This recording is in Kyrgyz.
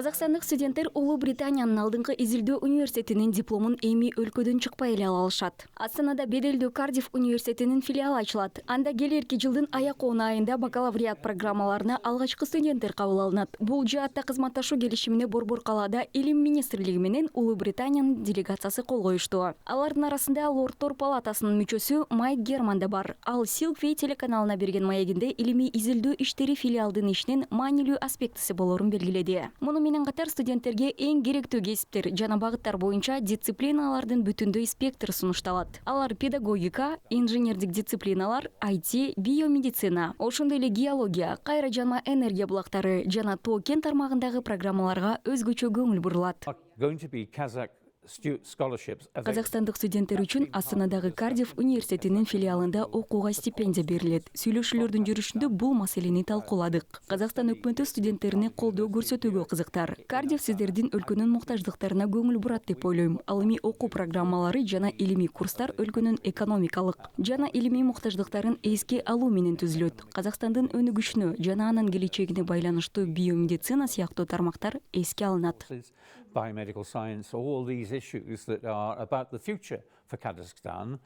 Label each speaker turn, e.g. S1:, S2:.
S1: Казакстандык студенттер Улуу Британиянын алдыңкы изилдөө университетинин дипломун эми өлкөдөн чыкпай эле ала алышат. Астанада беделдүү Кардифф университетинин филиалы ачылат. Анда келерки жылдын аяк-оон айында бакалавриат программаларына алгачкы студенттер кабыл алынат. Бул жаатта кызматташуу келишимине Борбор калаада Илим министрлиги менен Улуу Британиянын делегациясы кол коюшту. Алардын арасында Лордтор палатасынын мүчөсү Майк Герман да бар. Ал Силквей телеканалына берген маегинде илимий изилдөө иштери филиалдын ишинин маанилүү аспектиси болорун белгиледи. Муну менен катар студенттерге эң керектүү кесиптер жана багыттар боюнча дисциплиналардын бүтүндөй спектри сунушталат. Алар педагогика, инженердик дисциплиналар, IT, биомедицина, ошондой эле геология, кайра жана энергия булактары жана тоо кен тармагындагы программаларга өзгөчө көңүл бурулат. Казакстандык студенттер үчүн Астанадагы Кардифф университетинин филиалында окууга стипендия берилет. Сүйлөшүүлөрдүн жүрүшүндө бул маселени талкууладык. Казакстан өкмөтү студенттерине колдоо көрсөтүүгө кызыктар. Кардифф сиздердин өлкөнүн муктаждыктарына көңүл бурат деп ойлойм. Ал эми окуу программалары жана илимий курстар өлкөнүн экономикалык жана илимий муктаждыктарын эске алуу менен түзүлөт. Казакстандын өнүгүшүнө жана анын келечегине байланыштуу биомедицина сыяктуу тармактар эске алынат.
S2: Biomedical science, all these issues that are about the future for Kazakhstan.